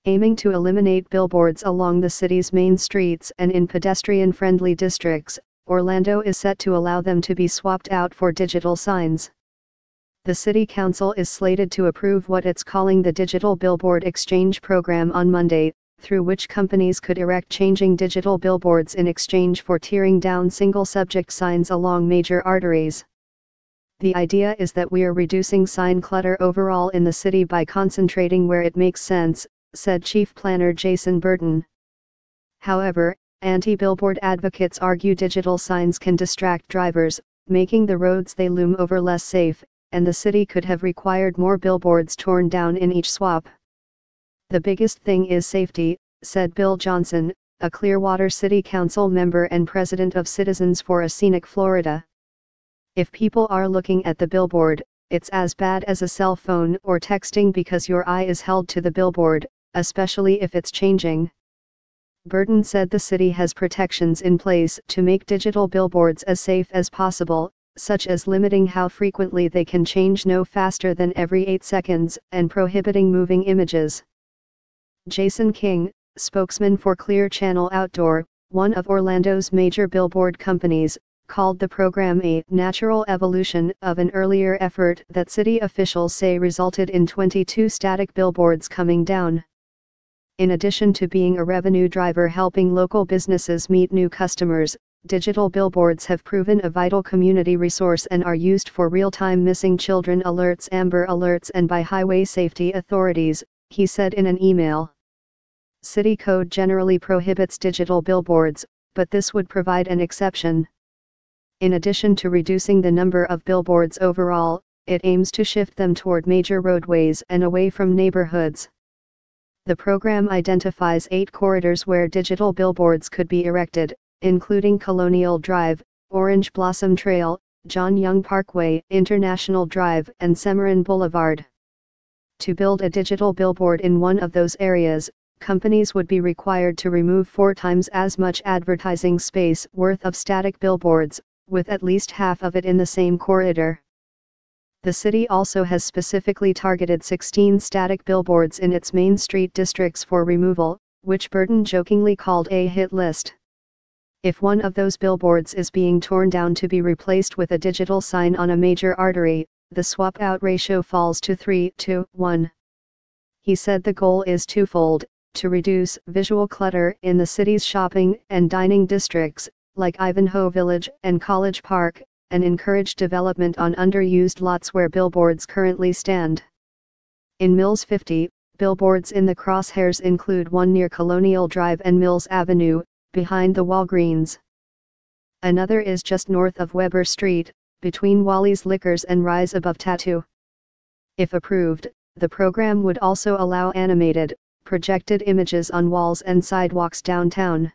aiming to eliminate billboards along the city's main streets and in pedestrian-friendly districts. Orlando is set to allow them to be swapped out for digital signs. The city council is slated to approve what it's calling the Digital Billboard Exchange Program on Monday, through which companies could erect changing digital billboards in exchange for tearing down single-subject signs along major arteries. The idea is that we're reducing sign clutter overall in the city by concentrating where it makes sense, said Chief Planner Jason Burton. However, anti-billboard advocates argue digital signs can distract drivers, making the roads they loom over less safe, and the city could have required more billboards torn down in each swap. The biggest thing is safety, said Bill Johnson, a Clearwater City Council member and president of Citizens for a Scenic Florida. If people are looking at the billboard, it's as bad as a cell phone or texting because your eye is held to the billboard, especially if it's changing. Burton said the city has protections in place to make digital billboards as safe as possible, such as limiting how frequently they can change no faster than every 8 seconds and prohibiting moving images. Jason King, spokesman for Clear Channel Outdoor, one of Orlando's major billboard companies, called the program a natural evolution of an earlier effort that city officials say resulted in 22 static billboards coming down. In addition to being a revenue driver helping local businesses meet new customers, digital billboards have proven a vital community resource and are used for real-time missing children alerts, Amber Alerts, and by highway safety authorities, he said in an email. City code generally prohibits digital billboards, but this would provide an exception. In addition to reducing the number of billboards overall, it aims to shift them toward major roadways and away from neighborhoods. The program identifies 8 corridors where digital billboards could be erected, including Colonial Drive, Orange Blossom Trail, John Young Parkway, International Drive, and Cimarron Boulevard. To build a digital billboard in one of those areas, companies would be required to remove 4 times as much advertising space worth of static billboards, with at least half of it in the same corridor. The city also has specifically targeted 16 static billboards in its Main Street districts for removal, which Burton jokingly called a hit list. If one of those billboards is being torn down to be replaced with a digital sign on a major artery, the swap-out ratio falls to 3-to-1. He said the goal is twofold: to reduce visual clutter in the city's shopping and dining districts, like Ivanhoe Village and College Park, and encourage development on underused lots where billboards currently stand. In Mills 50, billboards in the crosshairs include one near Colonial Drive and Mills Avenue, behind the Walgreens. Another is just north of Weber Street, between Wally's Liquors and Rise Above Tattoo. If approved, the program would also allow animated, projected images on walls and sidewalks downtown.